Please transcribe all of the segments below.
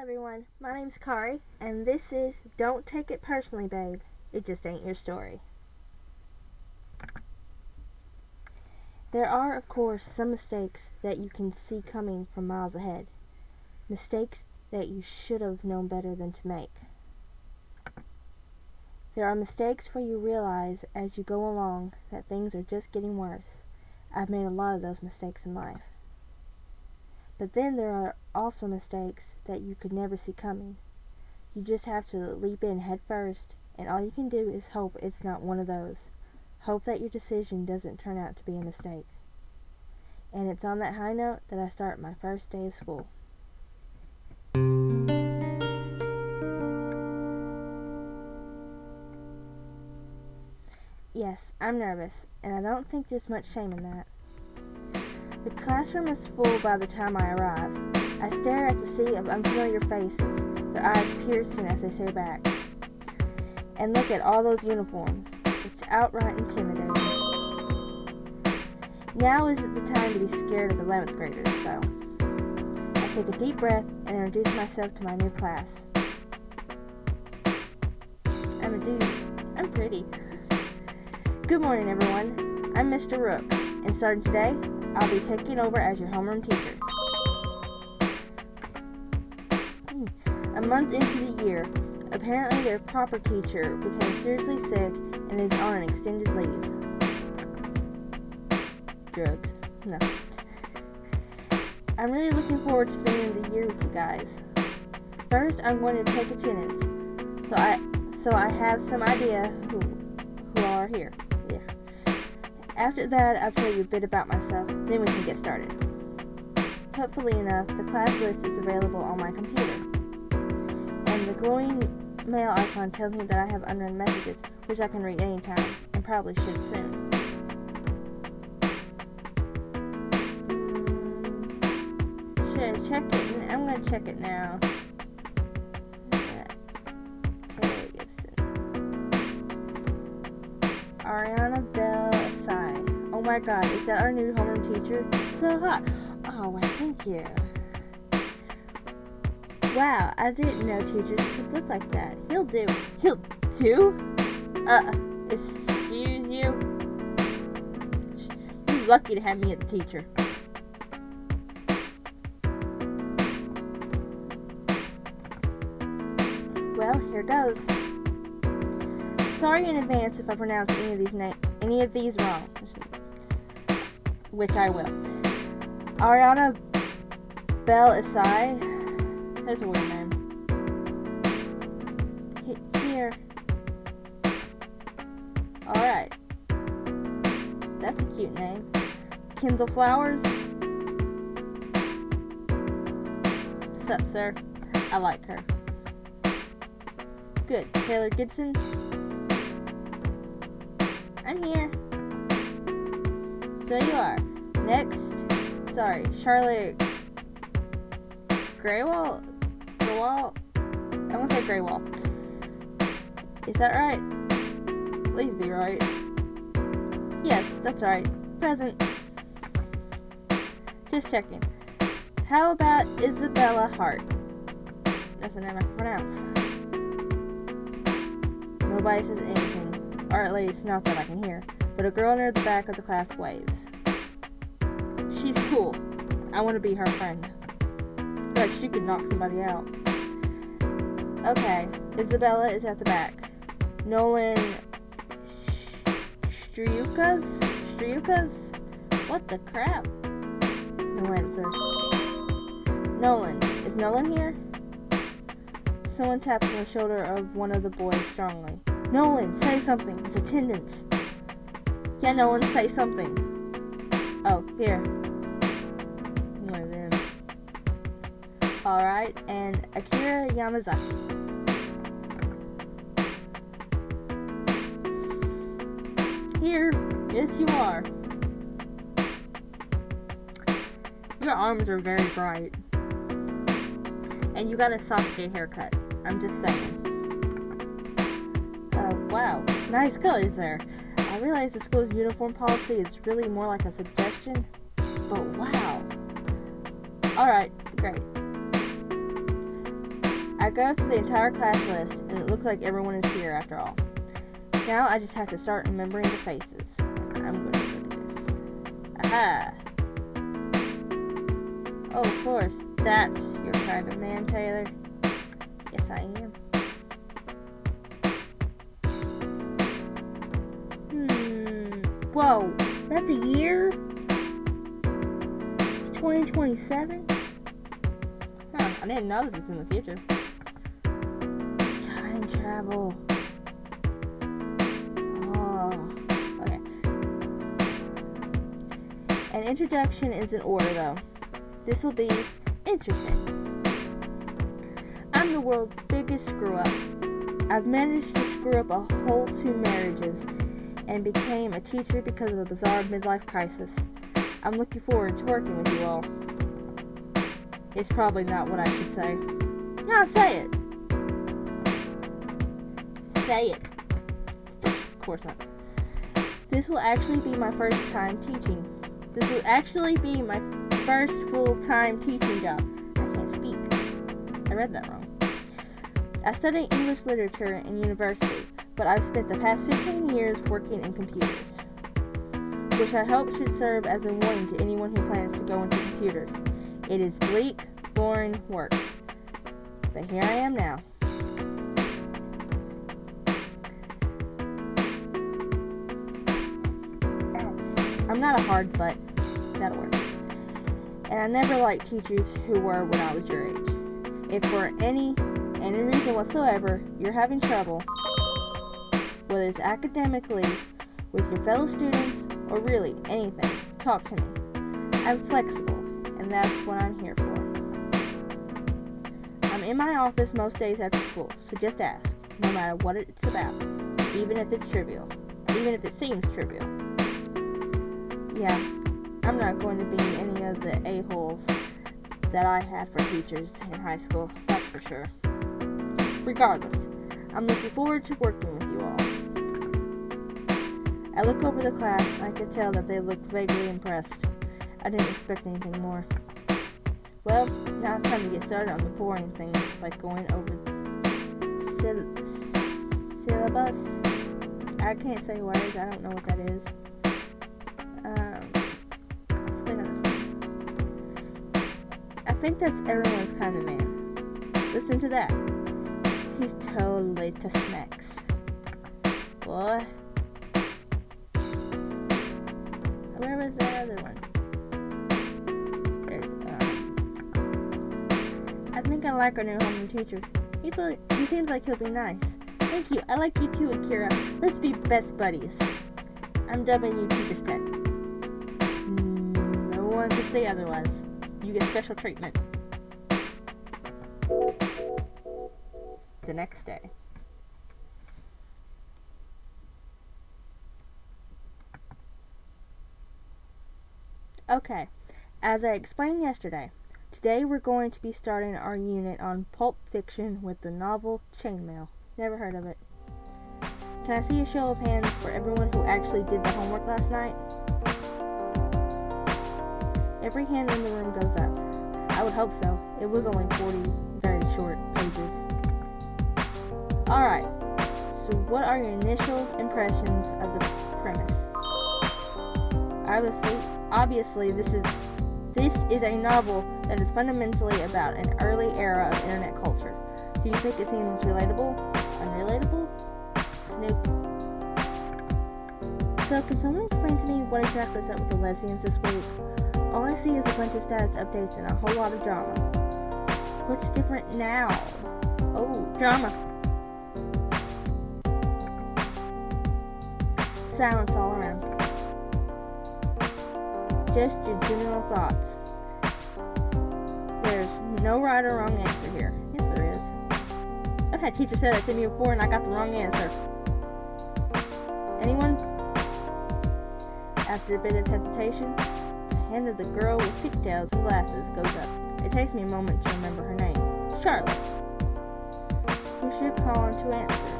everyone, my name's Kari, and this is Don't Take It Personally, Babe. It just ain't your story. There are, of course, some mistakes that you can see coming from miles ahead. Mistakes that you should have known better than to make. There are mistakes where you realize as you go along that things are just getting worse. I've made a lot of those mistakes in life. But then there are also mistakes that you could never see coming. You just have to leap in head first, and all you can do is hope it's not one of those. Hope that your decision doesn't turn out to be a mistake. And it's on that high note that I start my first day of school. Yes, I'm nervous, and I don't think there's much shame in that. The classroom is full by the time I arrive. I stare at the sea of unfamiliar faces, their eyes piercing as they say back. And look at all those uniforms. It's outright intimidating. Now isn't the time to be scared of 11th graders, though. I take a deep breath and introduce myself to my new class. I'm a dude. I'm pretty. Good morning, everyone. I'm Mr. Rook, and starting today, I'll be taking over as your homeroom teacher. A month into the year, apparently their proper teacher became seriously sick and is on an extended leave. Drugs. No. I'm really looking forward to spending the year with you guys. First, I'm going to take attendance, so I have some idea who are here. Yeah. After that, I'll tell you a bit about myself, then we can get started. Hopefully enough, the class list is available on my computer. And the glowing mail icon tells me that I have unread messages, which I can read anytime, and probably should soon. Should I check it? I'm going to check it now. Taylor Gibson. Ariana Bell Asai. Oh my god, is that our new homeroom teacher? So hot. Oh, well, thank you. Wow, I didn't know teachers could look like that. He'll do? Excuse you? You're lucky to have me as a teacher. Well, here goes. Sorry in advance if I pronounce any of these wrong, which I will. Ariana Bell Asai. That's a weird name. Here. Alright. That's a cute name. Kendall Flowers. What's up, sir? I like her. Good. Taylor Gibson. I'm here. So you are. Next. Sorry. Charlotte Graywall? I want to say Graywall. Is that right? Please be right. Yes, that's right. Present. Just checking. How about Isabella Hart? That's the name I can pronounce. Nobody says anything, or at least not that I can hear, but a girl near the back of the class waves. She's cool. I want to be her friend. But she could knock somebody out. Okay, Isabella is at the back. Nolan Striukas? What the crap? No answer. Nolan. Is Nolan here? Someone taps on the shoulder of one of the boys strongly. Nolan, say something. It's attendance. Yeah, Nolan, say something. Oh, here. One of them. Alright, and Akira Yamazaki. Here. Yes, you are. Your arms are very bright. And you got a Sasuke haircut. I'm just saying. Wow. Nice colors there. I realize the school's uniform policy is really more like a suggestion. But wow. Alright, great. go through the entire class list, and it looks like everyone is here after all. Now I just have to start remembering the faces. I'm going to look at this. Aha! Oh, of course. That's your kind of man, Taylor. Yes, I am. Whoa, that's a year? 2027? Huh, I didn't know this was in the future. Time travel. Oh, okay. An introduction is in order, though. This will be interesting. I'm the world's biggest screw-up. I've managed to screw up a whole 2 marriages and became a teacher because of a bizarre midlife crisis. I'm looking forward to working with you all. It's probably not what I should say. No, say it. Say it. Of course not. This will actually be my first time teaching. This will actually be my first full-time teaching job. I can't speak. I read that wrong. I studied English literature in university, but I've spent the past 15 years working in computers, which I hope should serve as a warning to anyone who plans to go into computers. It is bleak, boring work. But here I am now. I'm not a hard butt. That'll work. And I never liked teachers who were when I was your age. If for any reason whatsoever you're having trouble, whether it's academically, with your fellow students, or really anything, talk to me. I'm flexible, and that's what I'm here for. I'm in my office most days after school, so just ask, no matter what it's about, even if it's trivial, even if it seems trivial. Yeah, I'm not going to be any of the a-holes that I had for teachers in high school, that's for sure. Regardless, I'm looking forward to working with you all. I look over the class and I could tell that they looked vaguely impressed. I didn't expect anything more. Well, now it's time to get started on the boring things, like going over the syllabus. I can't say words, I don't know what that is. Explain on this one. I think that's everyone's kind of man. Listen to that. He's totally Tex-Mex. Boy. Where was that other one? I think I like our new homeroom teacher. He seems like he'll be nice. Thank you. I like you too, Akira. Let's be best buddies. I'm dubbing you teacher's pet. No one can say otherwise. You get special treatment. The next day. Okay, as I explained yesterday, today we're going to be starting our unit on Pulp Fiction with the novel Chainmail. Never heard of it. Can I see a show of hands for everyone who actually did the homework last night? Every hand in the room goes up. I would hope so. It was only 40 very short pages. Alright, so what are your initial impressions of the premise? Obviously, this is a novel that is fundamentally about an early era of internet culture. Do you think it seems relatable? Unrelatable? Snoop. So, can someone explain to me what exactly is up with the lesbians this week? All I see is a bunch of status updates and a whole lot of drama. What's different now? Oh, drama. Silence all around. Just your general thoughts. There's no right or wrong answer here. Yes, there is. I've had teachers say that to me before and I got the wrong answer. Anyone? After a bit of hesitation, the hand of the girl with pigtails and glasses goes up. It takes me a moment to remember her name. Charlotte. Who should call on to answer?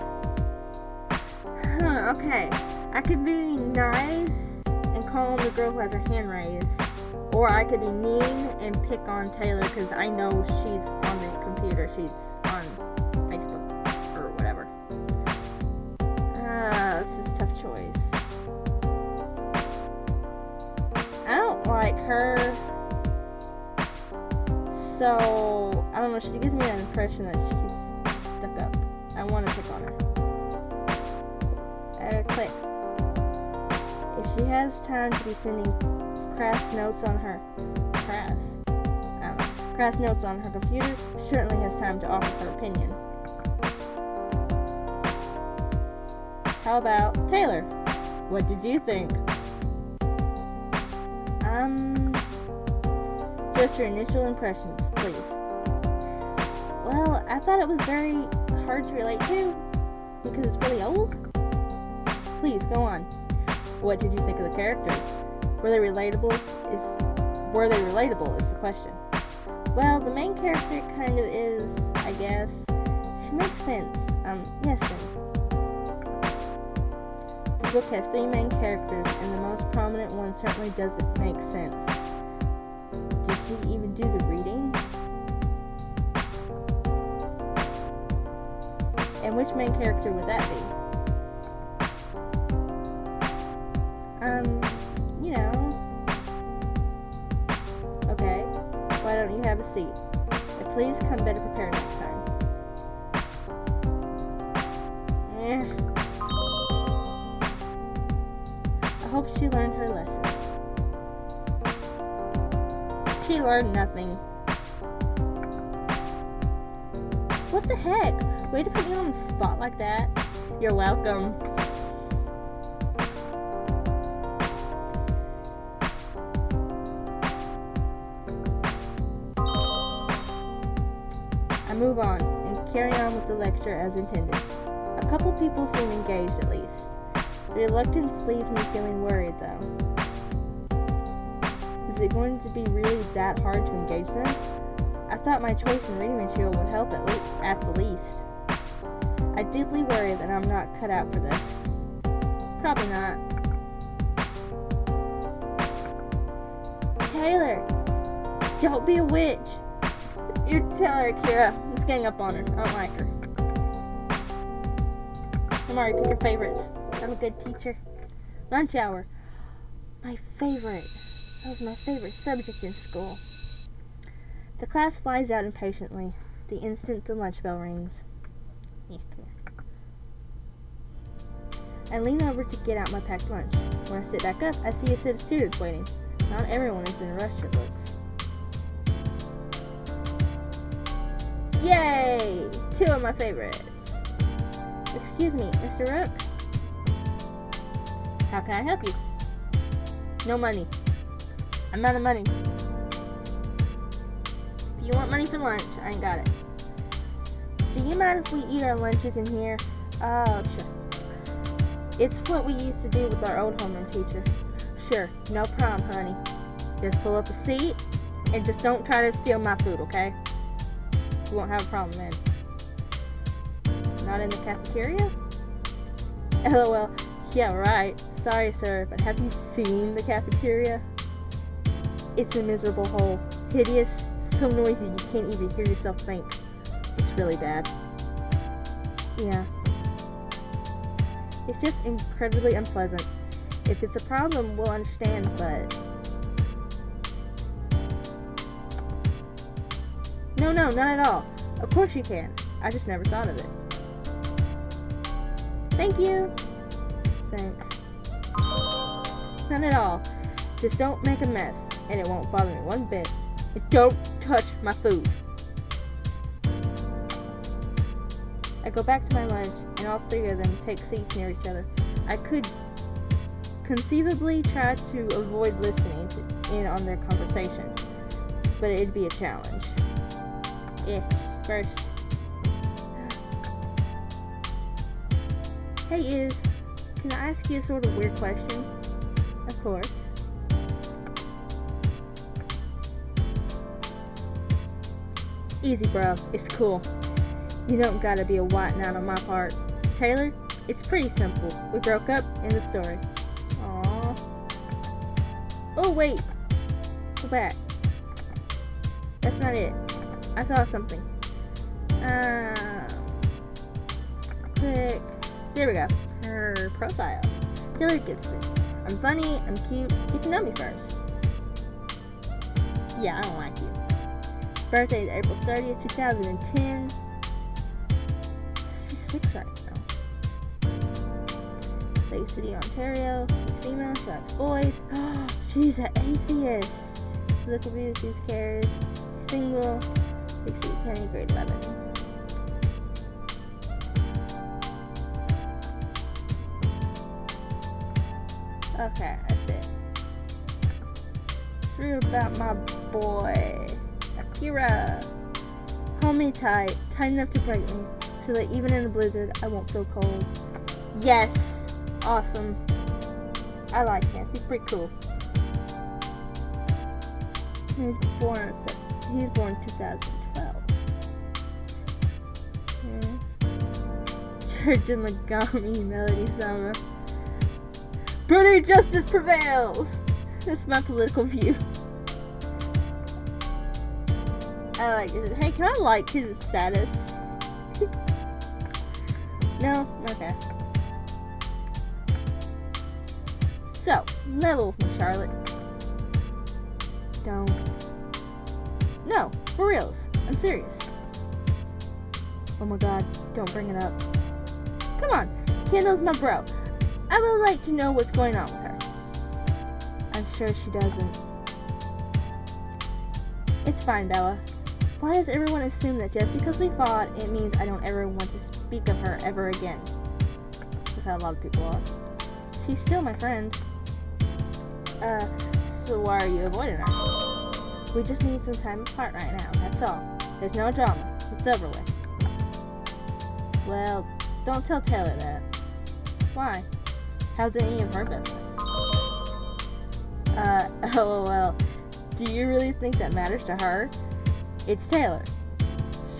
Okay. I could be nice and call on the girl who has her hand raised. Or I could be mean and pick on Taylor because I know she's on the computer. She's on Facebook or whatever. This is a tough choice. I don't like her. So, I don't know, she gives me that impression that she's stuck up. I want to pick on her. Click. If she has time to be sending crass notes on her computer, she certainly has time to offer her opinion. How about Taylor? What did you think? Just your initial impressions, please. Well, I thought it was very hard to relate to because it's really old. Please, go on. What did you think of the characters? Were they relatable is the question. Well, the main character kind of is, I guess. She makes sense. Yes then. The book has 3 main characters, and the most prominent one certainly doesn't make sense. Did she even do the reading? And which main character would that be? Okay, why don't you have a seat? And please come better prepared next time. I hope she learned her lesson. She learned nothing. What the heck? Way to put me on the spot like that. You're welcome. I move on and carry on with the lecture as intended. A couple people seem engaged at least. The reluctance leaves me feeling worried though. Is it going to be really that hard to engage them? I thought my choice in reading material would help at the least. I deeply worry that I'm not cut out for this. Probably not. Taylor! Don't be a witch! You tell her, Kira. Let's gang up on her. I don't like her. Amari, pick your favorites. I'm a good teacher. Lunch hour. My favorite. That was my favorite subject in school. The class flies out impatiently the instant the lunch bell rings. Yeah, come here. I lean over to get out my packed lunch. When I sit back up, I see a set of students waiting. Not everyone is in a rush, it looks. Yay! 2 of my favorites. Excuse me, Mr. Rook? How can I help you? No money. I'm out of money. If you want money for lunch, I ain't got it. Do you mind if we eat our lunches in here? Oh, sure. It's what we used to do with our old homeroom teacher. Sure, no problem, honey. Just pull up a seat and just don't try to steal my food, okay? We won't have a problem then. Not in the cafeteria? LOL. Yeah, right. Sorry, sir, but have you seen the cafeteria? It's a miserable hole. Hideous, so noisy you can't even hear yourself think. It's really bad. Yeah. It's just incredibly unpleasant. If it's a problem, we'll understand, but... No, not at all. Of course you can. I just never thought of it. Thank you. Thanks. None at all. Just don't make a mess, and it won't bother me one bit. And don't touch my food. I go back to my lunch, and all 3 of them take seats near each other. I could conceivably try to avoid listening in on their conversation, but it'd be a challenge. First. Hey, Iz, can I ask you a sort of weird question? Of course. Easy, bro. It's cool. You don't gotta be a white knight on my part. Taylor, it's pretty simple. We broke up, end of story. Aww. Oh, wait. Go back. That's not it. I saw something. Click. There we go. Her profile. Taylor Gibson. I'm funny, I'm cute. Get to know me first. Yeah, I don't like you. Birthday is April 30th, 2010. She's 6 right now. Lake City, Ontario. She's female, she likes boys. She's an atheist. Political views, who cares? She's single. Lake City County, grade 11. Okay, that's it. True about my boy, Akira. Hold me tight enough to break me, so that even in a blizzard, I won't feel cold. Yes, awesome. I like him. He's pretty cool. He's born 2012. Yeah. Church of Montgomery Melody Summer. Brother justice prevails! That's my political view. I like it. Hey, can I like his status? No? Okay. So, level with me, Charlotte. Don't. No, for reals. I'm serious. Oh my god, don't bring it up. Come on, Kendall's my bro. I would like to know what's going on with her. I'm sure she doesn't. It's fine, Bella. Why does everyone assume that just because we fought, it means I don't ever want to speak of her ever again? That's how a lot of people are. She's still my friend. So why are you avoiding her? We just need some time apart right now, that's all. There's no drama. It's over with. Well, don't tell Taylor that. Why? How's it any of her business? LOL. Do you really think that matters to her? It's Taylor.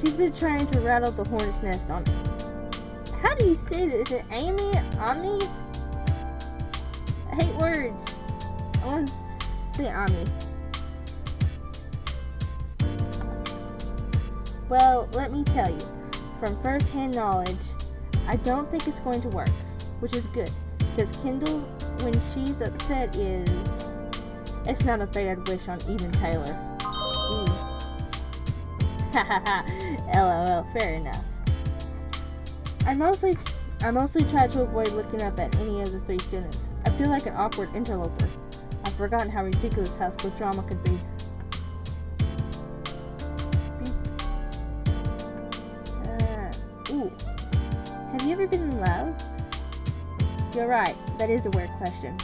She's been trying to rattle the hornet's nest on me. How do you say this? Is it Amy? On me? I hate words. I want to say Ami. Well, let me tell you, from first-hand knowledge, I don't think it's going to work, which is good, because Kendall, when she's upset, it's not a fate I'd wish on even Taylor. Ooh. Hahaha, LOL, fair enough. I mostly try to avoid looking up at any of the 3 students. I feel like an awkward interloper. I've forgotten how ridiculous high school drama could be. Ooh. Have you ever been in love? You're right, that is a weird question.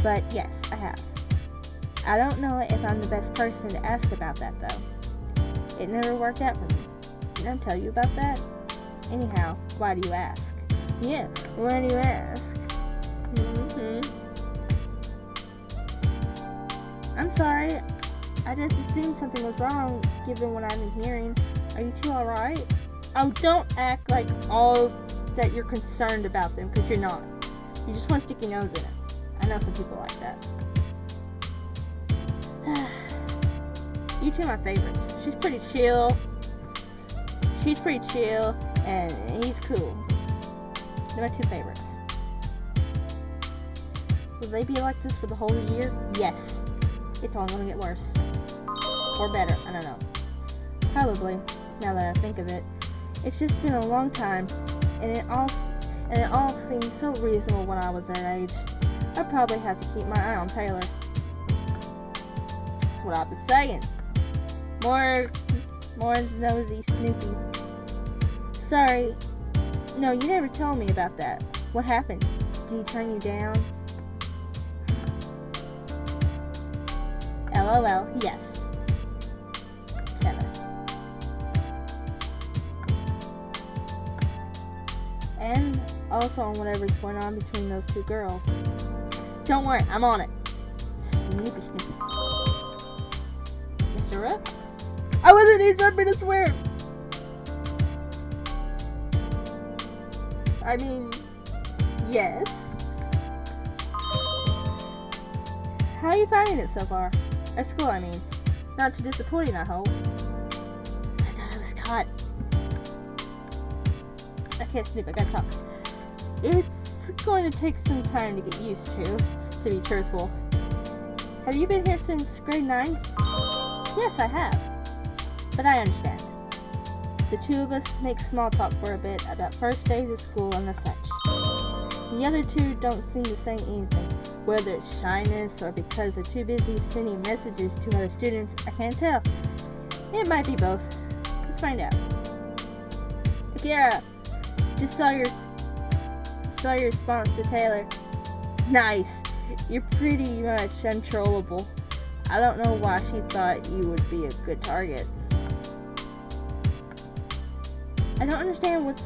But yes, I have. I don't know if I'm the best person to ask about that though. It never worked out for me. Didn't I tell you about that? Anyhow, why do you ask? Yeah, why do you ask? I'm sorry. I just assumed something was wrong given what I've been hearing. Are you two alright? Oh, don't act like all that you're concerned about them, because you're not. You just want to stick your nose in it. I know some people like that. You two are my favorites. She's pretty chill, and he's cool. They're my 2 favorites. Will they be like this for the whole year? Yes. It's only gonna get worse. Or better, I don't know. Probably, now that I think of it. It's just been a long time, and it all seemed so reasonable when I was their age. I probably have to keep my eye on Taylor. That's what I've been saying. More nosy Snoopy. Sorry. No, you never told me about that. What happened? Did he turn you down? LOL, yes. Taylor. And also on whatever's going on between those 2 girls. Don't worry, I'm on it. Snoopy. Mr. Rook? I wasn't expecting to swear! I mean, yes. How are you finding it so far? At school, I mean. Not too disappointing, I hope. I thought I was caught. can't snoop, I gotta talk. It's going to take some time to get used to be truthful. Have you been here since grade 9? Yes, I have. But I understand. The two of us make small talk for a bit about first days of school and the such. The other two don't seem to say anything. Whether it's shyness or because they're too busy sending messages to other students, I can't tell. It might be both. Let's find out. Akira, just saw your response to Taylor. Nice. You're pretty much untrollable. I don't know why she thought you would be a good target. I don't understand what's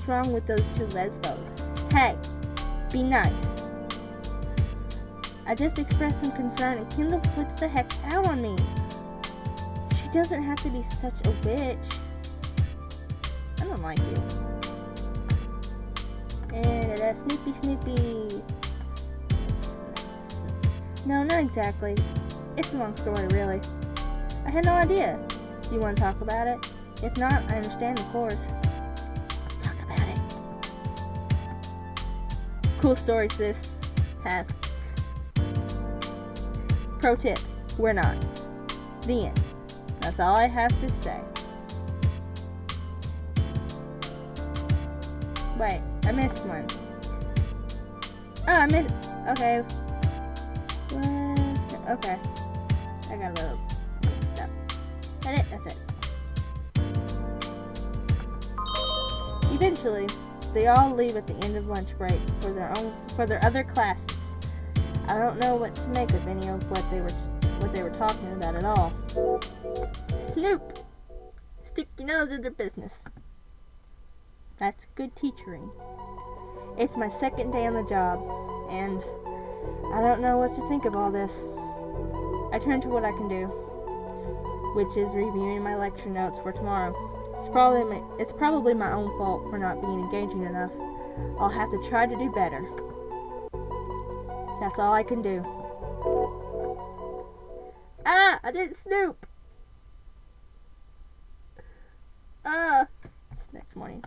wrong with those two lesbos. Hey, be nice. I just expressed some concern and Kendall flips the heck out on me. She doesn't have to be such a bitch. I don't like you. And Snoopy. No, not exactly. It's a long story, really. I had no idea. Do you want to talk about it? If not, I understand, of course. Talk about it. Cool story, sis. Have. Pro tip, we're not. The end. That's all I have to say. Wait, I missed one. Oh, I missed. Okay. What? Okay. I got a little stuff. That's it. That's it. Eventually, they all leave at the end of lunch break for their other classes. I don't know what to make of any of what they were talking about at all. Snoop! Stick your nose in their business. That's good teachering. It's my second day on the job, and I don't know what to think of all this. I turn to what I can do, which is reviewing my lecture notes for tomorrow. It's probably my own fault for not being engaging enough. I'll have to try to do better. That's all I can do. Ah! I didn't snoop! It's next morning.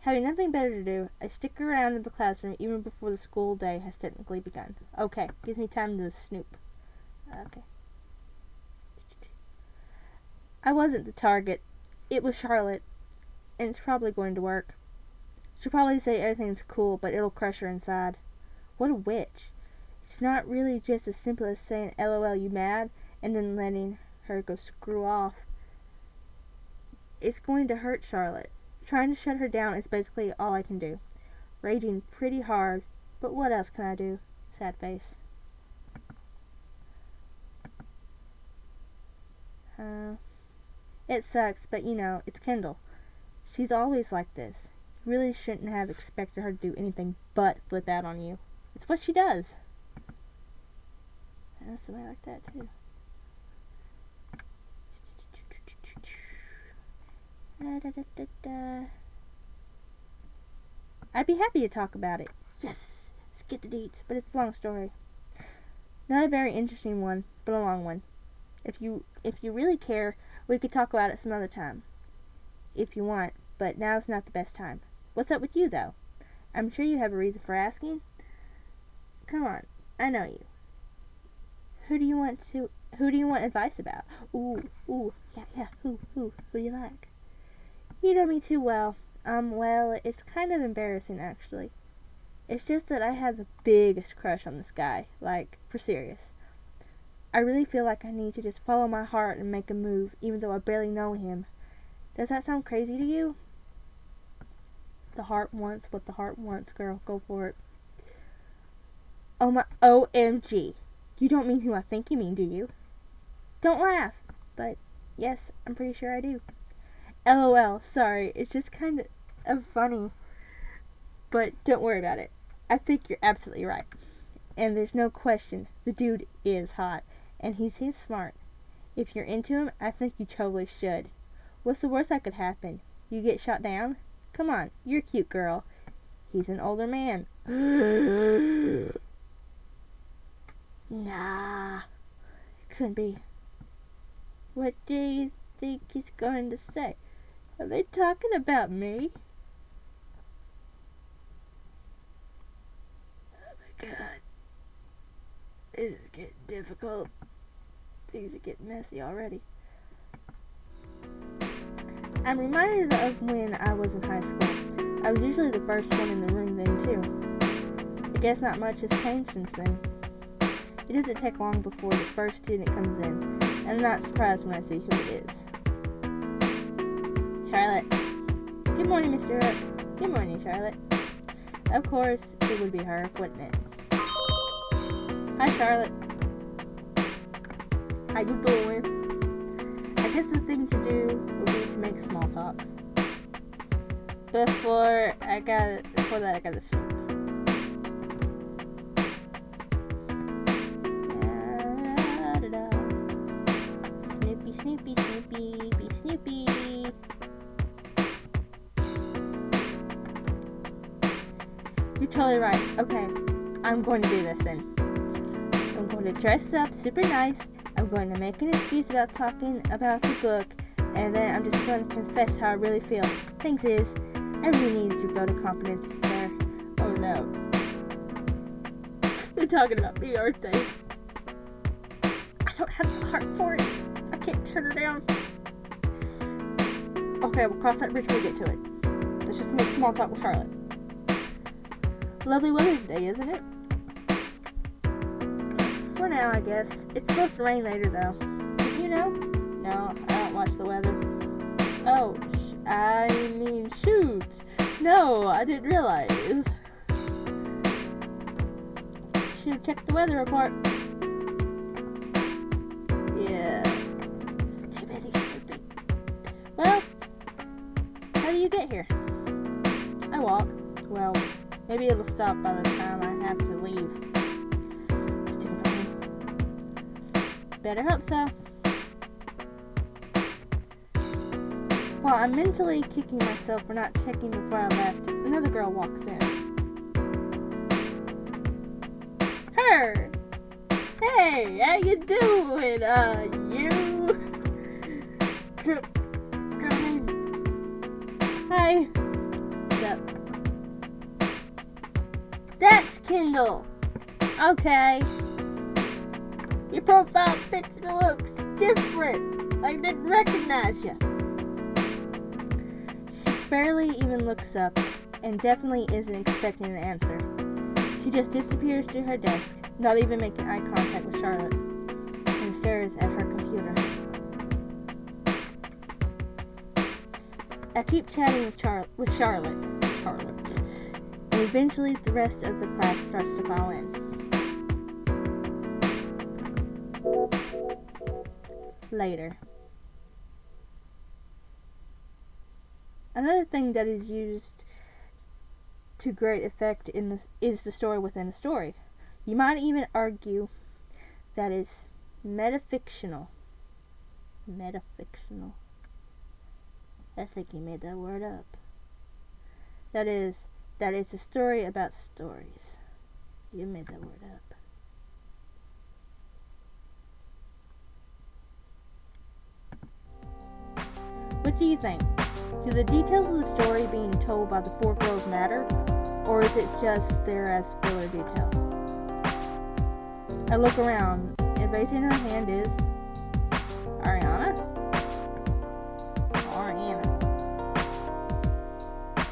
Having nothing better to do, I stick around in the classroom even before the school day has technically begun. Okay, gives me time to snoop. Okay. I wasn't the target. It was Charlotte, and it's probably going to work. She'll probably say everything's cool, but it'll crush her inside. What a witch. It's not really just as simple as saying, LOL, you mad, and then letting her go screw off. It's going to hurt Charlotte. Trying to shut her down is basically all I can do. Raging pretty hard, but what else can I do? Sad face. It sucks, but you know, it's Kendall. She's always like this. You really shouldn't have expected her to do anything but flip out on you. It's what she does. I know somebody like that too. I'd be happy to talk about it. Yes! Let's get the deets, but it's a long story. Not a very interesting one, but a long one. If you really care, we could talk about it some other time. If you want, but now's not the best time. What's up with you, though? I'm sure you have a reason for asking. Come on, I know you. Who do you want advice about? Ooh, yeah, who do you like? You know me too well. Well, it's kind of embarrassing, actually. It's just that I have the biggest crush on this guy, like, for serious. I really feel like I need to just follow my heart and make a move, even though I barely know him. Does that sound crazy to you? The heart wants what the heart wants, girl. Go for it. Oh my OMG. You don't mean who I think you mean, do you? Don't laugh. But, yes, I'm pretty sure I do. LOL, sorry. It's just kind of funny. But don't worry about it. I think you're absolutely right. And there's no question, the dude is hot. And he's smart. If you're into him, I think you totally should. What's the worst that could happen? You get shot down? Come on, you're a cute girl. He's an older man. Nah. Couldn't be. What do you think he's going to say? Are they talking about me? Oh my god. This is getting difficult. Things are getting messy already. I'm reminded of when I was in high school. I was usually the first one in the room then too. I guess not much has changed since then. It doesn't take long before the first student comes in, and I'm not surprised when I see who it is. Charlotte. Good morning, Mr. Hook. Good morning, Charlotte. Of course, it would be her, wouldn't it? Hi, Charlotte. How you doing? I guess the thing to do would be to make small talk. Before that, I gotta snoop. Snoopy, Snoopy, Snoopy, be Snoopy. You're totally right. Okay, I'm going to do this then. I'm going to dress up super nice. I'm going to make an excuse about talking about the book, and then I'm just going to confess how I really feel. Things is, I really need your vote of confidence there. Oh no. They're talking about me, aren't they? I don't have the heart for it. I can't turn her down. Okay, we'll cross that bridge when we get to it. Let's just make small talk with Charlotte. Lovely weather today, isn't it? For now, I guess. It's supposed to rain later, though. Did you know? No, I don't watch the weather. Oh, I mean, shoot. No, I didn't realize. Should have checked the weather report. Yeah. Too busy sleeping. Well, how do you get here? I walk. Well, maybe it'll stop by the time I have to leave. Better hope so. While I'm mentally kicking myself for not checking before I left, another girl walks in. Her! Hey, how you doing? You? Come in. Hi. What's up? That's Kendall. Okay. Your profile picture looks different. I didn't recognize you. She barely even looks up and definitely isn't expecting an answer. She just disappears to her desk, not even making eye contact with Charlotte, and stares at her computer. I keep chatting with Charlotte, and eventually the rest of the class starts to file in. Later. Another thing that is used to great effect is the story within a story. You might even argue that is metafictional. Metafictional. I think you made that word up. That is a story about stories. You made that word up. What do you think? Do the details of the story being told by the four girls matter, or is it just there as filler detail? I look around, and raising her hand is Ariana?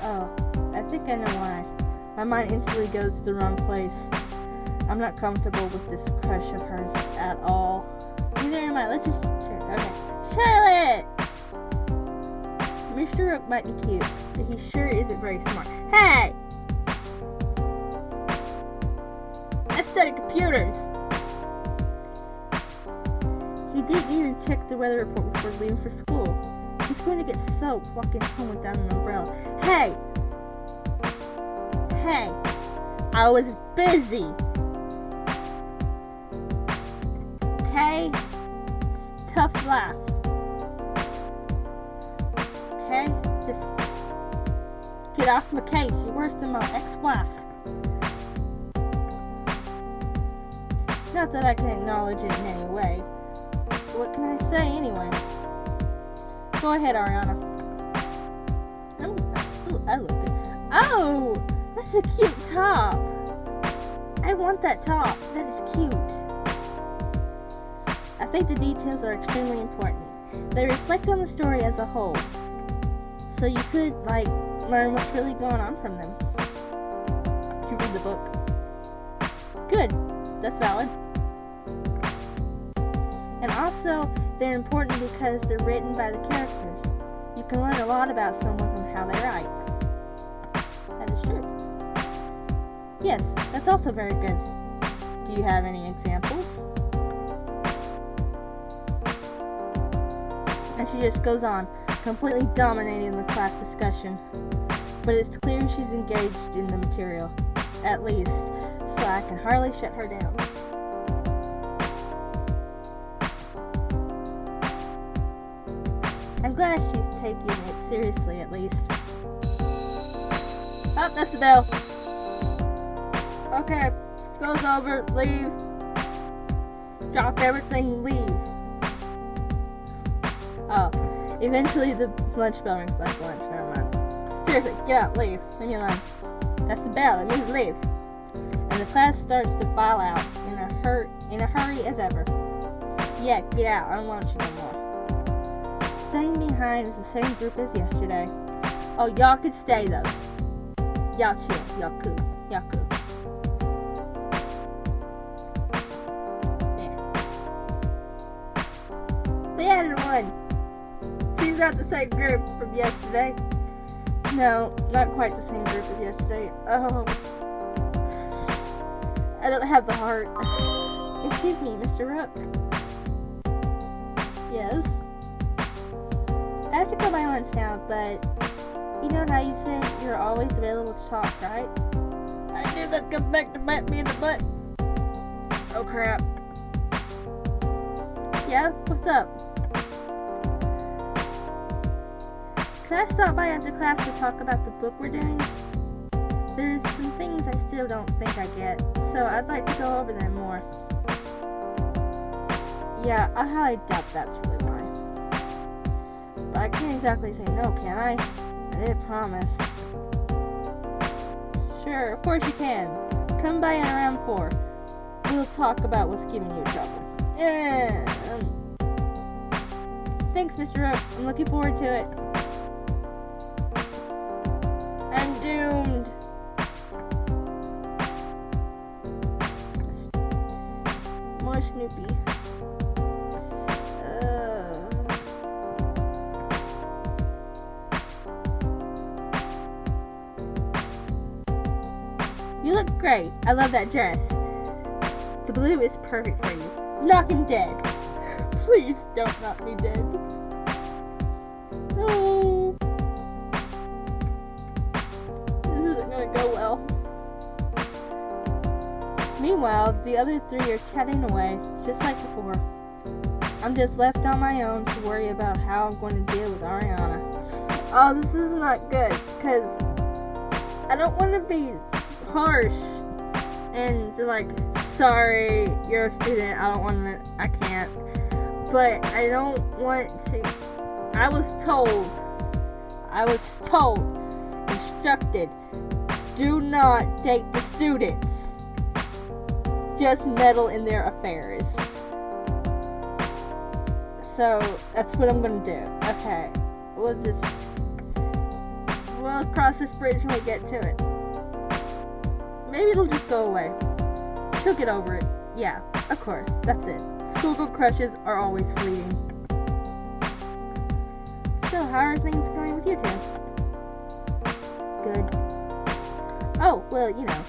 Oh, I think I know why. My mind instantly goes to the wrong place. I'm not comfortable with this crush of hers at all. Neither am I. Let's just turn. Okay. Charlotte! Mr. Rook might be cute, but he sure isn't very smart. Hey! I study computers! He didn't even check the weather report before leaving for school. He's going to get soaked walking home without an umbrella. Hey! Hey! I was busy! Okay? Tough life. Okay? Just get off my case. You're worse than my ex-wife. Not that I can acknowledge it in any way. What can I say anyway? Go ahead, Ariana. Oh, I look good. Oh, that's a cute top. I want that top. That is cute. I think the details are extremely important. They reflect on the story as a whole. So you could, like, learn what's really going on from them. Did you read the book? Good. That's valid. And also, they're important because they're written by the characters. You can learn a lot about someone from how they write. That is true. Yes, that's also very good. Do you have any examples? And she just goes on, completely dominating the class discussion. But it's clear she's engaged in the material, at least, so I can hardly shut her down. I'm glad she's taking it seriously, at least. Oh, that's the bell. Okay, school's over, leave. Drop everything, leave. Oh, eventually the lunch bell rings like lunch, never mind. Seriously, get out, leave, leave me alone. That's the bell, it means leave. And the class starts to file out, in a hurry as ever. Yeah, get out, I don't want you no more. Staying behind is the same group as yesterday. Oh, y'all could stay though. Y'all chill, y'all cool, y'all cool. Yeah. They added one. She's not the same group from yesterday. No, not quite the same group as yesterday. Oh. I don't have the heart. Excuse me, Mr. Rook. Yes? I have to go buy lunch now, but you know how you said you're always available to talk, right? I knew that'd come back to bite me in the butt. Oh crap. Yeah? What's up? Can I stop by after class to talk about the book we're doing? There's some things I still don't think I get, so I'd like to go over them more. Yeah, I highly doubt that's really why. But I can't exactly say no, can I? I did promise. Sure, of course you can. Come by at around 4. We'll talk about what's giving you trouble. Thanks, Mr. Rook. I'm looking forward to it. I'm doomed. More Snoopy. You look great. I love that dress. The blue is perfect for you. Knock him dead. Please don't knock me dead. No. This isn't gonna go well. Meanwhile, the other 3 are chatting away, just like before. I'm just left on my own to worry about how I'm going to deal with Ariana. Oh, this is not good, because I don't want to be harsh and like, sorry, you're a student, I can't. But I don't want to. I was told, instructed, do not date the students. Just meddle in their affairs. So that's what I'm gonna do. Okay, we'll cross this bridge when we get to it. Maybe it'll just go away. She'll get over it. Yeah, of course, that's it. Schoolgirl crushes are always fleeting. So, how are things going with you two? Good. Oh, well, you know.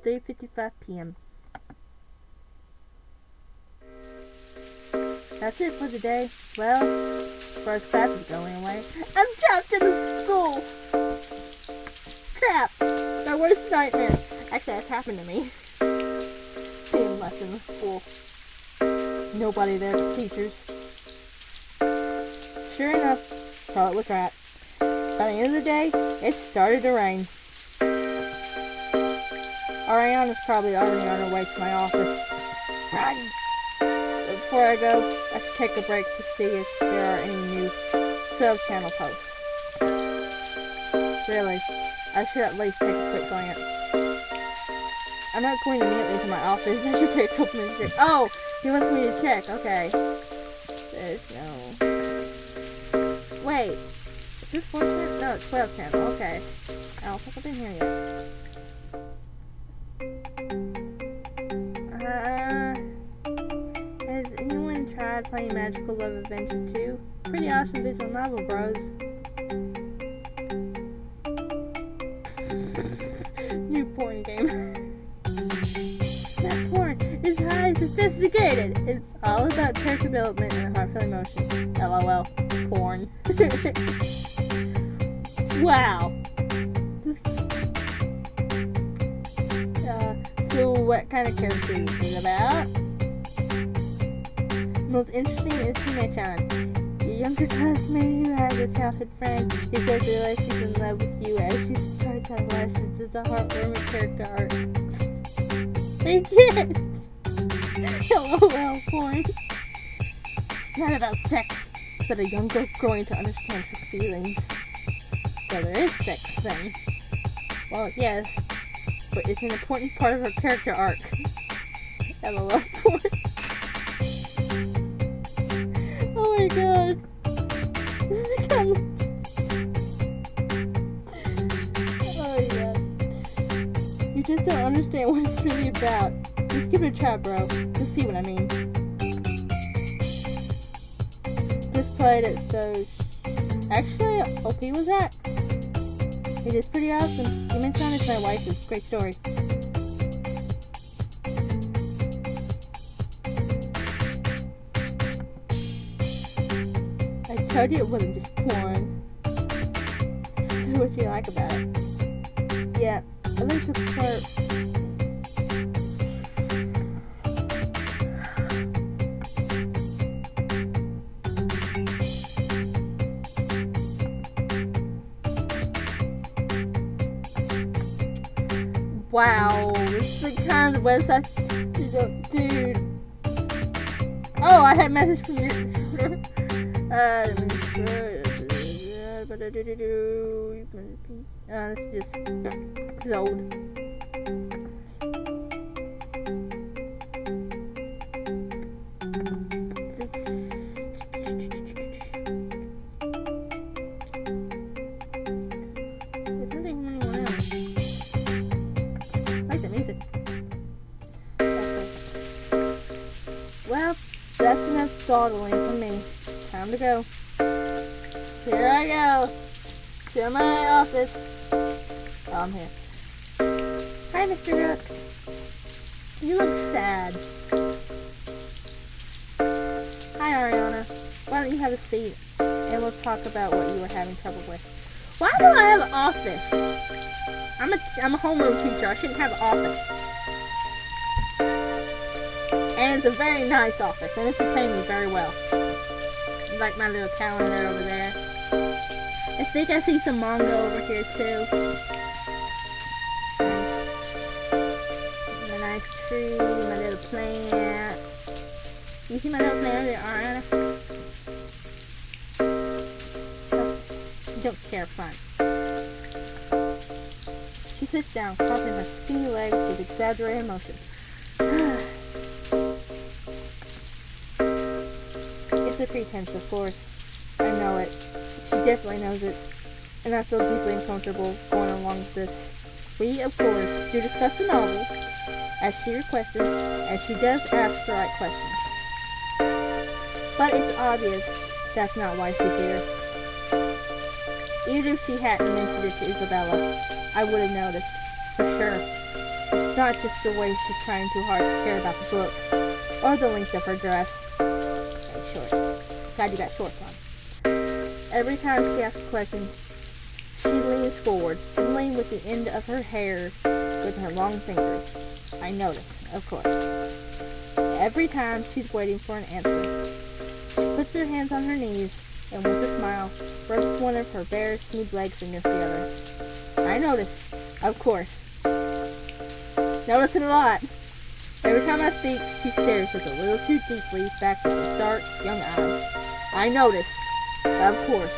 3:55 p.m. That's it for the day. Well, as far as classes go anyway. I'm trapped in the school! Crap! My worst nightmare. Actually, that's happened to me. Being left in the school. Nobody there but teachers. Sure enough, Charlotte was right. By the end of the day, it started to rain. Ariana's probably already on her way to my office. Run! Let's before I go, I should take a break to see if there are any new 12 channel posts. Really, I should at least take a quick glance. I'm not going immediately to my office. I should take a couple minutes to check. Oh, he wants me to check. Okay. There's no... Wait. Is this 4 channel? No, it's 12 channel. Okay. I don't think I've been here yet. Has anyone tried playing Magical Love Adventure 2? Pretty awesome visual novel, bros. New porn game. That porn is highly sophisticated. It's all about character development and heartfelt emotion. LOL. Porn. Wow. So what kind of character is it about? Most interesting is teammate challenge. Your younger classmate who has a childhood friend who says they realize she's in love with you as she starts adolescence. It's a heartwarming character arc. They can't. LOL porn. Not about sex, but a young girl growing to understand her feelings. So there is sex then. Well, yes, but it's an important part of her character arc. LOL porn. Oh my god. This is kind of... Oh my god. You just don't understand what it's really about. Just give it a try, bro. You'll see what I mean. Just played it, so... Actually, OP was that? It is pretty awesome. You mentioned it's my wife's. Great story. I told you it wasn't just porn. So what do you like about it? Yeah, at least the part... Wow, this is the kind of website you don't, dude. Oh, I had a message from you. This is old. Well, that's enough dawdling for me. Time to go. Here I go. To my office. Oh, I'm here. Hi, Mr. Rook. You look sad. Hi, Ariana. Why don't you have a seat and we'll talk about what you were having trouble with. Why do I have an office? I'm a homeroom teacher. I shouldn't have an office. And it's a very nice office, and it's paying me very well. Like my little calendar over there. I think I see some manga over here too. A nice tree, my little plant. You see my little plant over there, Ariana? Oh, you don't care, fine. She sits down, crossing her skinny legs with exaggerated motion. It's a pretense, of course. I know it. She definitely knows it. And I feel deeply uncomfortable going along with this. We, of course, do discuss the novel, as she requested, and she does ask the right questions. But it's obvious that's not why she's here. Even if she hadn't mentioned it to Isabella, I would have noticed, for sure. It's not just the way she's trying too hard to care about the book, or the length of her dress. Short. God, you got shorts on. Every time she asks a question, she leans forward, fiddling with the end of her hair with her long fingers. I notice, of course. Every time she's waiting for an answer. She puts her hands on her knees and with a smile, rubs one of her bare, smooth legs against the other. I notice, of course. Notice it a lot. Every time I speak, she stares just a little too deeply back with those dark, young eyes. I notice, of course.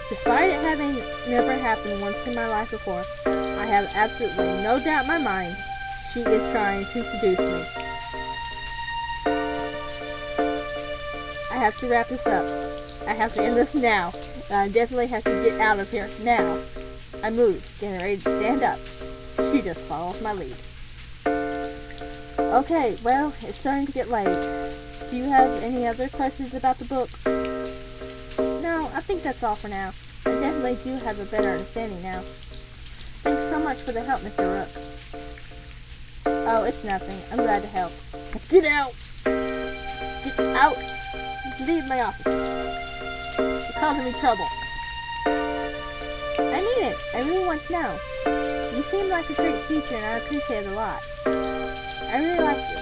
Despite it having never happened once in my life before, I have absolutely no doubt in my mind she is trying to seduce me. I have to wrap this up. I have to end this now. And I definitely have to get out of here now. I moved, getting ready to stand up. She just follows my lead. Okay, well, it's starting to get late. Do you have any other questions about the book? No, I think that's all for now. I definitely do have a better understanding now. Thanks so much for the help, Mr. Rook. Oh, it's nothing. I'm glad to help. Get out! Get out! Leave my office. You're causing me trouble. I need it. I really want to know. You seem like a great teacher and I appreciate it a lot. I really like you.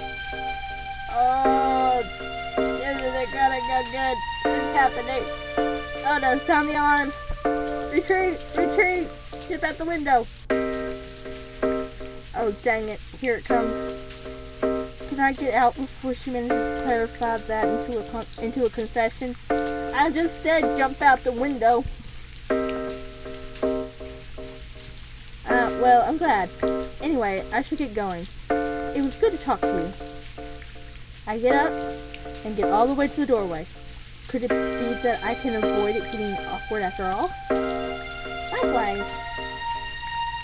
Oh, this isn't gonna go good. What's happening? Oh no, sound the alarms. Retreat! Retreat! Get out the window. Oh dang it, here it comes. Can I get out before she manages to clarify that into a confession? I just said jump out the window. Well, I'm glad. Anyway, I should get going. It was good to talk to you. I get up and get all the way to the doorway. Could it be that I can avoid it getting awkward after all? Likewise.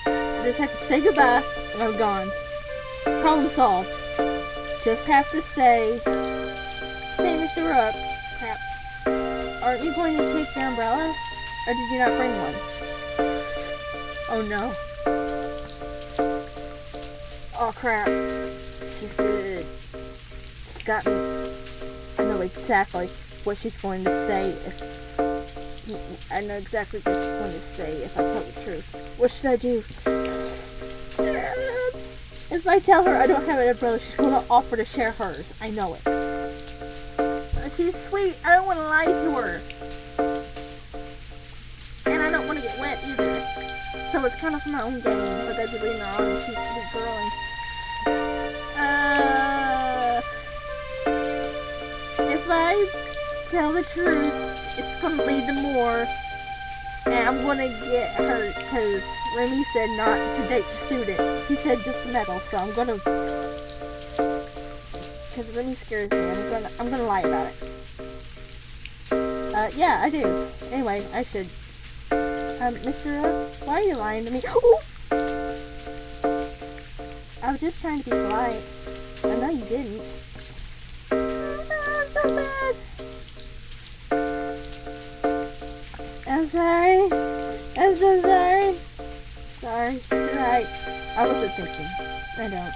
I just have to say goodbye and I'm gone. Problem solved. Just have to say, hey, Mr. Rook, crap, aren't you going to take your umbrella? Or did you not bring one? Oh no. Oh crap. She's good. She's got me. I know exactly what she's going to say I know exactly what she's going to say if I tell the truth. What should I do? If I tell her I don't have an umbrella, she's going to offer to share hers. I know it. She's sweet. I don't want to lie to her. And I don't want to get wet either. So it's kind of my own game, but I'd be leading her on and she's a sweet girl and... if I tell the truth, it's going to lead to more. And I'm going to get hurt because Remy said not to date the student. She said just metal, so I'm going to... because Remy scares me. I'm going to lie about it. Yeah, I do. Anyway, I should... Mr. Why are you lying to me? I was just trying to be polite. I know you didn't. I'm so bad. I'm sorry. I'm so sorry. Sorry. You're right. I wasn't thinking. I don't.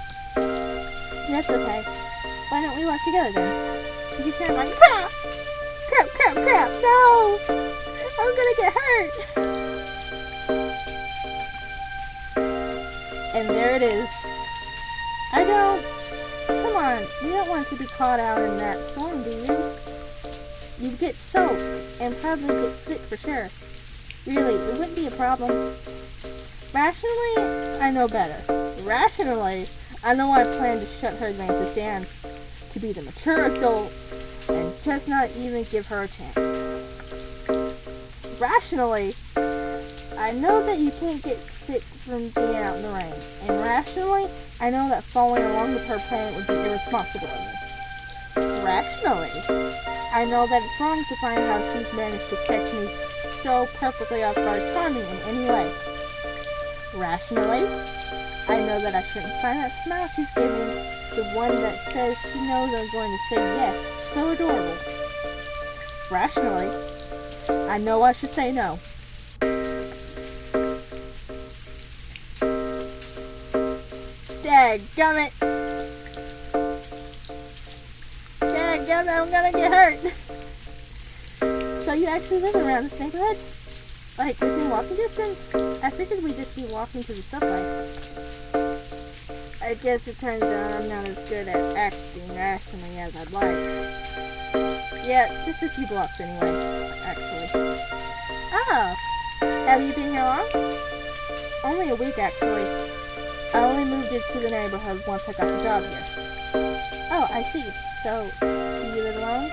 That's okay. Why don't we walk together then? You sound like crap! Crap, crap, crap! No! I'm gonna get hurt! And there it is. I don't... Come on, you don't want to be caught out in that storm, do you? You'd get soaked and probably get sick for sure. Really, it wouldn't be a problem. Rationally, I know better. Rationally, I know I plan to shut her exams down to be the mature adult and just not even give her a chance. Rationally, I know that you can't get sick from being out in the rain. And rationally, I know that following along with her plan would be irresponsible of me. Rationally, I know that it's wrong to find how she's managed to catch me so perfectly off guard charming in any way. Rationally, I know that I shouldn't find that smile she's giving, the one that says she knows I'm going to say yes, so adorable. Rationally, I know I should say no. Dadgummit! Dadgummit, I'm gonna get hurt! So you actually live around this neighborhood? Like, within walking distance? I figured we'd just be walking to the subway. I guess it turns out I'm not as good at acting rationally as I'd like. Yeah, just a few blocks anyway, actually. Oh! Have you been here long? Only a week, actually. I only moved it to the neighborhood once I got the job here. Oh, I see. So, do you live alone?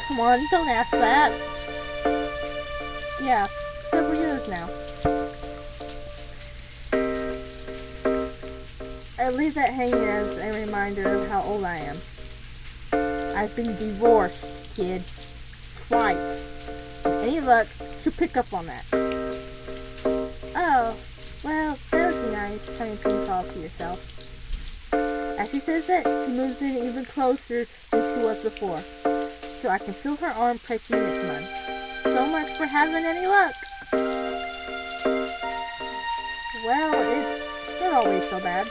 Come on, don't ask that. Yeah, several years now. I leave that hanging as a reminder of how old I am. I've been divorced, kid. Twice. With any luck, she'll pick up on that. Oh, well, that would be nice, having things all to yourself. As she says that, she moves in even closer than she was before, so I can feel her arm pressing this mud. So much for having any luck. Well, it's not always so bad.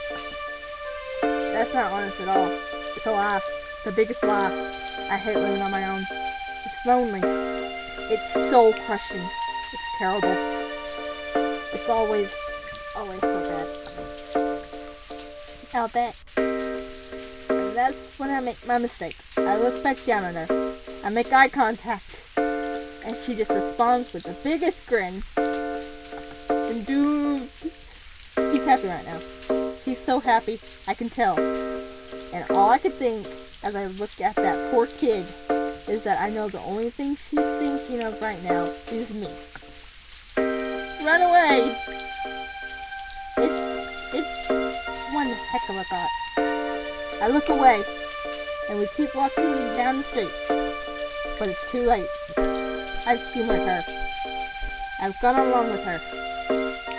That's not honest at all. It's a lie. The biggest lie. I hate living on my own. It's lonely. It's soul crushing. It's terrible. It's always so bad. I'll bet. And that's when I make my mistake. I look back down at her. I make eye contact. And she just responds with the biggest grin. And dude, she's happy right now. She's so happy, I can tell. And all I could think as I looked at that poor kid is that I know the only thing she's thinking of right now is me. Run away! It's one heck of a thought. I look away, and we keep walking down the street. But it's too late. I've seen with her. I've gone along with her.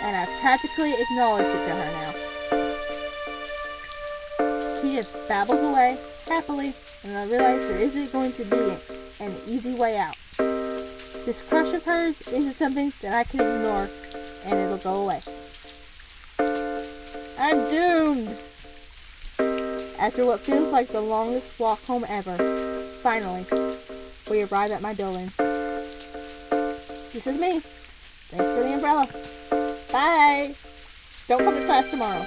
And I've practically acknowledged it to her now. She just babbles away, happily, and I realize there isn't going to be an easy way out. This crush of hers isn't something that I can ignore, and it'll go away. I'm doomed! After what feels like the longest walk home ever, finally, we arrive at my building. This is me. Thanks for the umbrella. Bye! Don't come to class tomorrow.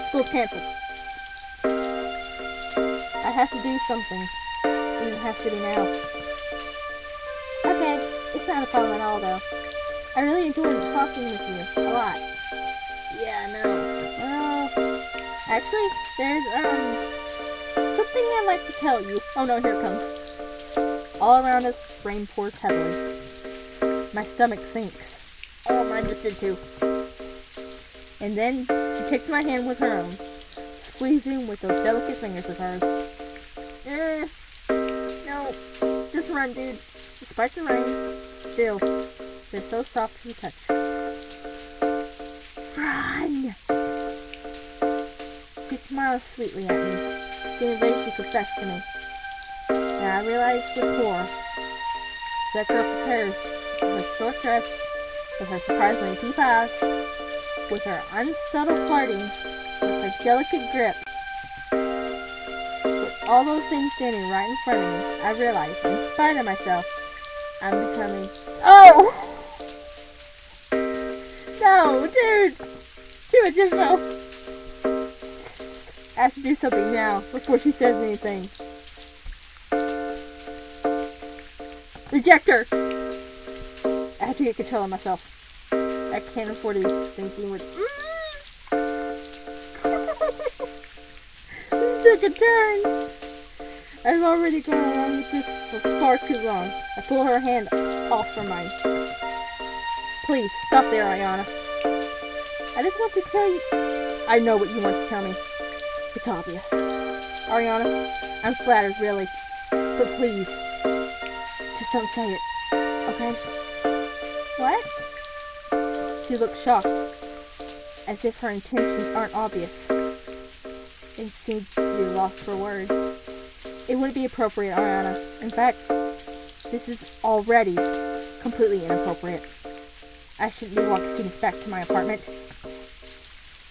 School's canceled. I have to do something. And it has to be now. Okay, it's not a problem at all though. I really enjoyed talking with you. A lot. Yeah, I know. Well, actually, there's, something I'd like to tell you. Oh no, here it comes. All around us, rain pours heavily. My stomach sinks. Oh, mine just did too. And then she takes my hand with her own, squeezing with those delicate fingers of hers. No, just run, dude. Despite the rain, still, they're so soft to the touch. Run! She smiles sweetly at me, getting ready to confess to me. And I realize with horror, that girl prepares with her short dress, with her surprisingly deep eyes, with her unsubtle flirting, with her delicate grip. With all those things standing right in front of me, I realize, in spite of myself, I'm becoming... Oh! No, dude! Do it yourself! I have to do something now, before she says anything. Reject her! I have to get control of myself. I can't afford to be thinking with... This took a turn! I've already gone along with this for far too long. I pull her hand off from mine. Please, stop there, Ayana. I just want to tell you... I know what you want to tell me. It's obvious. Ariana, I'm flattered, really. But please, just don't say it, okay? What? She looks shocked, as if her intentions aren't obvious, and seems to be lost for words. It wouldn't be appropriate, Ariana. In fact, this is already completely inappropriate. I shouldn't be walking students back to my apartment.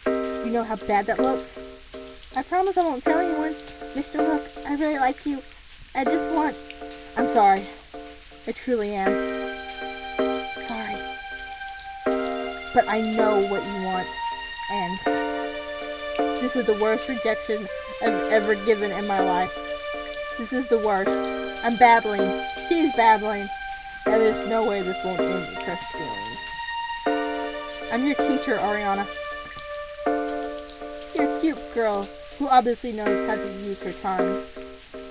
You know how bad that looks? I promise I won't tell anyone. Mr. Look, I really like you. I just want... I'm sorry. I truly am. Sorry. But I know what you want. And this is the worst rejection I've ever given in my life. This is the worst. I'm babbling. She's babbling. And there's no way this won't end in crushed feelings. I'm your teacher, Ariana. cute girl who obviously knows how to use her charm.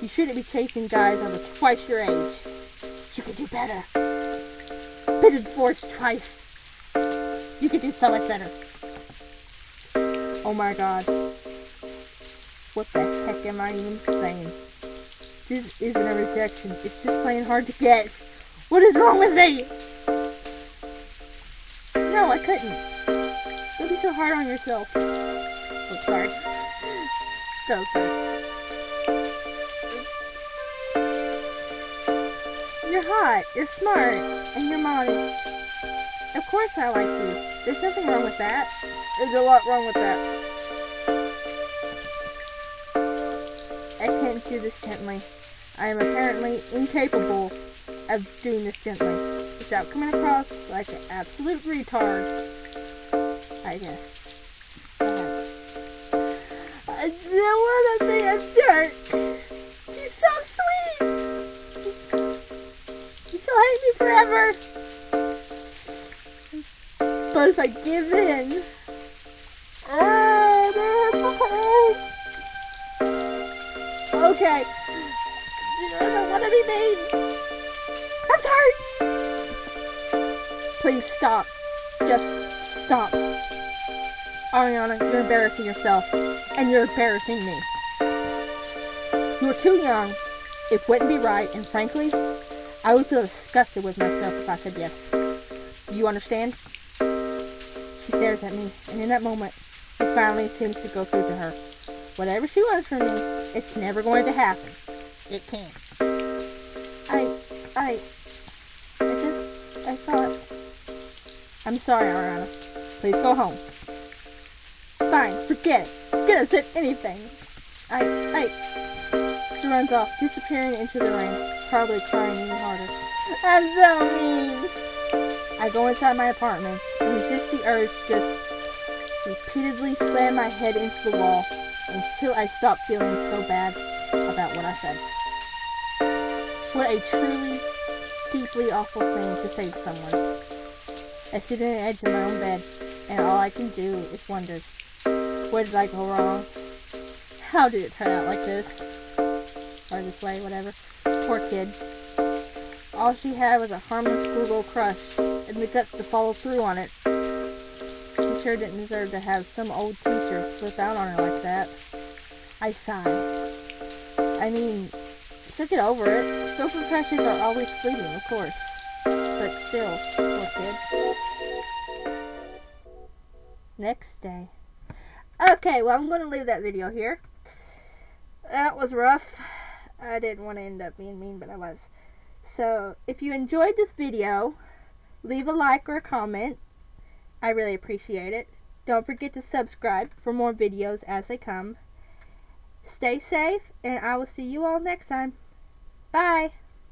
You shouldn't be chasing guys over twice your age. You can do better. Pitted forge twice. You can do so much better. Oh my god. What the heck am I even saying? This isn't a rejection. It's just plain hard to get. What is wrong with me? No, I couldn't. Don't be so hard on yourself. Oh, sorry. So sorry. You're hot, you're smart, and you're modest. Of course I like you. There's nothing wrong with that. There's a lot wrong with that. I can't do this gently. I am apparently incapable of doing this gently without coming across like an absolute retard. I guess. I don't want to be a jerk. She's so sweet. She'll hate me forever. But if I give in, okay. I don't want to be mean. I'm sorry. Please stop. Just stop. Ariana, you're embarrassing yourself, and you're embarrassing me. You're too young. It wouldn't be right, and frankly, I would feel disgusted with myself if I said yes. Do you understand? She stares at me, and in that moment, it finally seems to go through to her. Whatever she wants from me, it's never going to happen. It can't. I thought... I'm sorry, Ariana. Please go home. Fine, forget it. Forget I said anything. She runs off, disappearing into the rain, probably crying even harder. I'm so mean. I go inside my apartment and resist the urge to just repeatedly slam my head into the wall until I stop feeling so bad about what I said. What a truly, deeply awful thing to say to someone. I sit on the edge of my own bed, and all I can do is wonder, where did I go wrong? How did it turn out like this? Or this way, whatever. Poor kid. All she had was a harmless schoolgirl crush, and the guts to follow through on it. She sure didn't deserve to have some old teacher flip out on her like that. I sighed. I mean, she'll get over it. Social pressures are always fleeting, of course. But still, poor kid. Next day. Okay, well, I'm going to leave that video here. That was rough. I didn't want to end up being mean, but I was. So, if you enjoyed this video, leave a like or a comment. I really appreciate it. Don't forget to subscribe for more videos as they come. Stay safe, and I will see you all next time. Bye!